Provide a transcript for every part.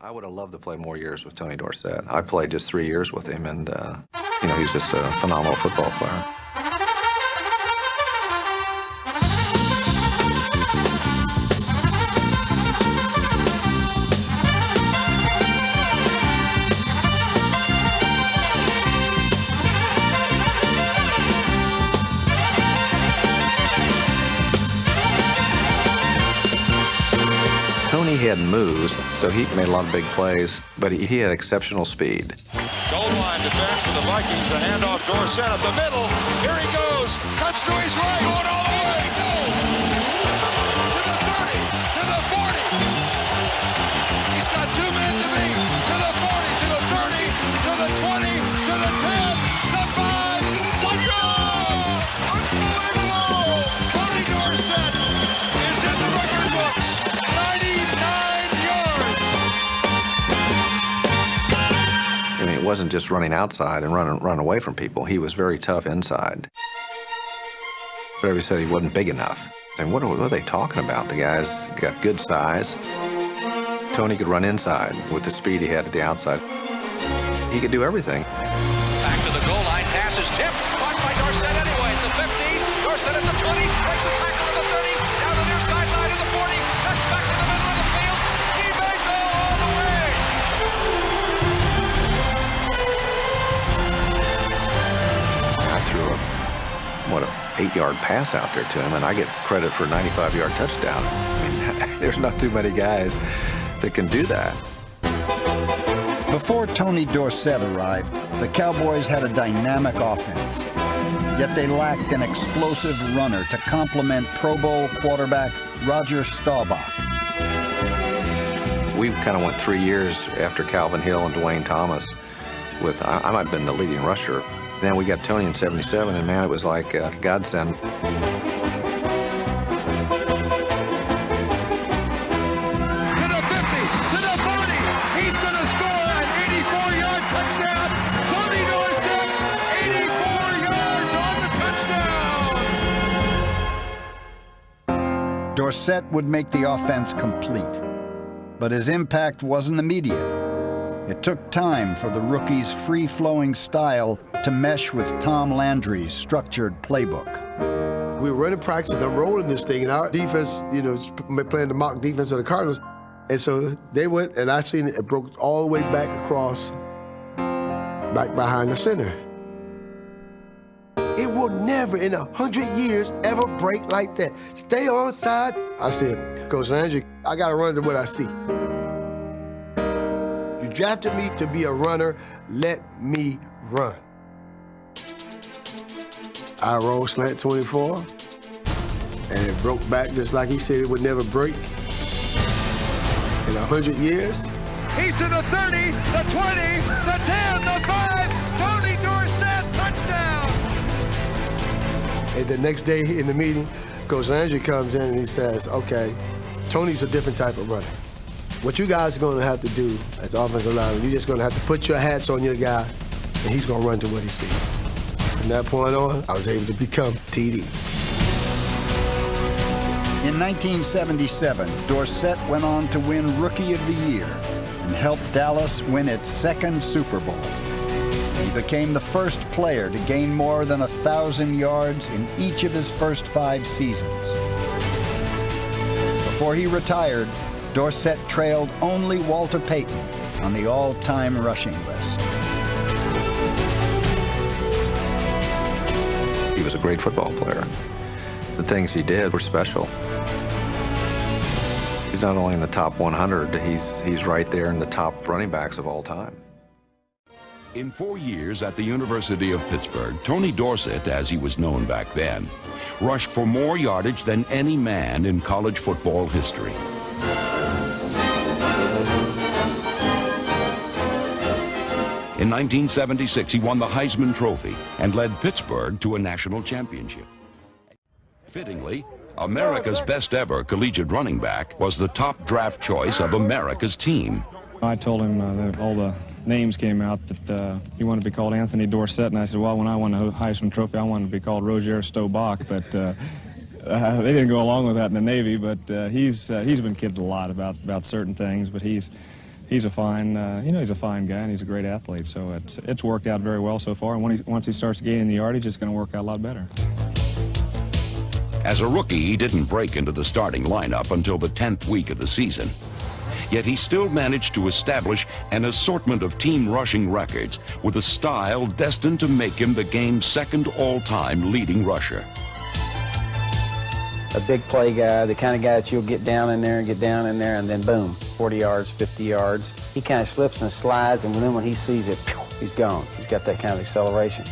I would have loved to play more years with Tony Dorsett. I played just 3 years with him, and you know, he's just a phenomenal football player. Tony had moves, so he made a lot of big plays, but he had exceptional speed. Goal line defense for the Vikings. A handoff, Dorsett up the middle. Here he goes. Cuts to his right. Going all the way. No! To the 30. To the 40. He's got 2 men to beat. To the 40. To the 30. To the 20. To the 10. The 5. Touchdown! Unbelievable! Tony Dorsett is in the record books. 99 yards. I mean, it wasn't just running outside and run away from people. He was very tough inside. But everybody said he wasn't big enough. And what are they talking about? The guy's got good size. Tony could run inside with the speed he had at the outside. He could do everything. Back to the goal line, pass is tipped, caught by Dorsett anyway at the 15, Dorsett at the 20, makes a tackle at the 30, down the near sideline to the 40, cuts back to the middle of the field, he may go all the way. I threw a 8-yard pass out there to him, and I get credit for a 95-yard touchdown. I mean, there's not too many guys that can do that. Before Tony Dorsett arrived, the Cowboys had a dynamic offense. Yet they lacked an explosive runner to complement Pro Bowl quarterback Roger Staubach. We kind of went 3 years after Calvin Hill and Dwayne Thomas with, I might have been the leading rusher. Then we got Tony in '77, and man, it was like a godsend. To the 50, to the 40. He's going to score an 84-yard touchdown. Tony Dorsett, 84 yards on the touchdown. Dorsett would make the offense complete, but his impact wasn't immediate. It took time for the rookie's free-flowing style to mesh with Tom Landry's structured playbook. We were running practice, and I'm rolling this thing, and our defense, you know, playing the mock defense of the Cardinals. And so they went, and I seen it broke all the way back across, back behind the center. It will never in 100 years ever break like that. Stay on side. I said, Coach Landry, I got to run to what I see. You drafted me to be a runner. Let me run. I rolled slant 24, and it broke back just like he said it would never break. In 100 years. He's to the 30, the 20, the 10, the 5. Tony Dorsett, touchdown. And the next day in the meeting, Coach Landry comes in and he says, okay, Tony's a different type of runner. What you guys are going to have to do as offensive linemen, you're just going to have to put your hats on your guy, and he's going to run to what he sees. From that point on, I was able to become TD. In 1977, Dorsett went on to win Rookie of the Year and helped Dallas win its second Super Bowl. He became the first player to gain more than 1,000 yards in each of his first 5 seasons. Before he retired, Dorsett trailed only Walter Payton on the all-time rushing list. He was a great football player. The things he did were special. He's not only in the top 100, he's right there in the top running backs of all time. In 4 years at the University of Pittsburgh, Tony Dorsett, as he was known back then, rushed for more yardage than any man in college football history. In 1976, he won the Heisman Trophy and led Pittsburgh to a national championship. Fittingly, America's best ever collegiate running back was the top draft choice of America's team. I told him that all the names came out that he wanted to be called Anthony Dorsett, and I said, well, when I won the Heisman Trophy, I wanted to be called Roger Staubach, but they didn't go along with that in the Navy, but he's been kidded a lot about certain things, but he's he's a fine, he's a fine guy and he's a great athlete. So it's worked out very well so far. And once he starts gaining the yardage, it's going to work out a lot better. As a rookie, he didn't break into the starting lineup until the 10th week of the season. Yet he still managed to establish an assortment of team rushing records with a style destined to make him the game's second all-time leading rusher. A big play guy, the kind of guy that you'll get down in there, and then boom, 40 yards, 50 yards. He kind of slips and slides, and then when he sees it, he's gone. He's got that kind of acceleration.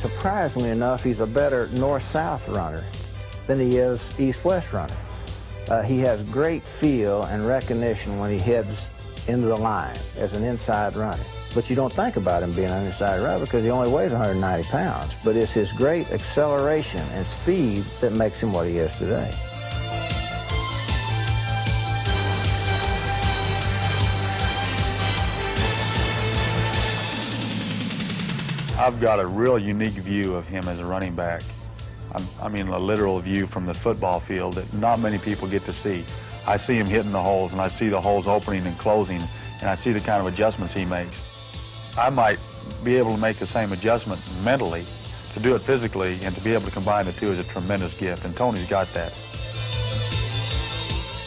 Surprisingly enough, he's a better north-south runner than he is east-west runner. He has great feel and recognition when he heads into the line as an inside runner. But you don't think about him being an inside runner because he only weighs 190 pounds. But it's his great acceleration and speed that makes him what he is today. I've got a real unique view of him as a running back. I mean, a literal view from the football field that not many people get to see. I see him hitting the holes, and I see the holes opening and closing, and I see the kind of adjustments he makes. I might be able to make the same adjustment mentally. To do it physically and to be able to combine the two is a tremendous gift, and Tony's got that.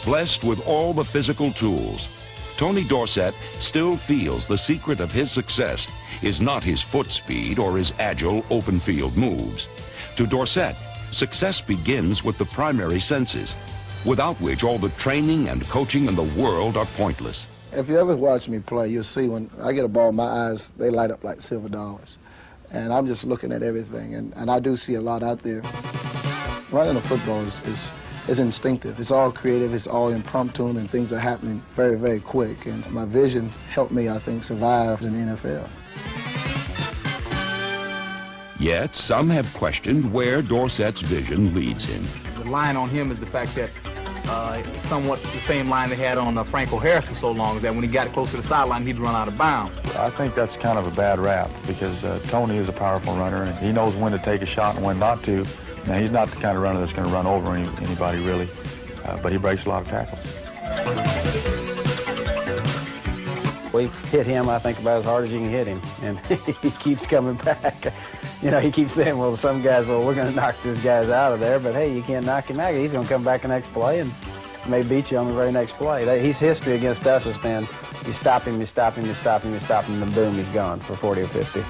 Blessed with all the physical tools, Tony Dorsett still feels the secret of his success is not his foot speed or his agile open field moves. To Dorsett, success begins with the primary senses, without which all the training and coaching in the world are pointless. If you ever watch me play, you'll see when I get a ball, my eyes, they light up like silver dollars. And I'm just looking at everything, and I do see a lot out there. Running a football is instinctive. It's all creative, it's all impromptu, and things are happening very, very quick. And my vision helped me, I think, survive in the NFL. Yet some have questioned where Dorsett's vision leads him. The line on him is the fact that somewhat the same line they had on Franco Harris for so long, is that when he got close to the sideline, he'd run out of bounds. I think that's kind of a bad rap because Tony is a powerful runner, and he knows when to take a shot and when not to. Now, he's not the kind of runner that's going to run over anybody, really, but he breaks a lot of tackles. We've hit him, I think, about as hard as you can hit him, and he keeps coming back. You know, he keeps saying, well, some guys, well, we're going to knock this guy's out of there, but hey, you can't knock him out. He's going to come back the next play and may beat you on the very next play. His history against us has been, you stop him, you stop him, you stop him, you stop him, and boom, he's gone for 40 or 50.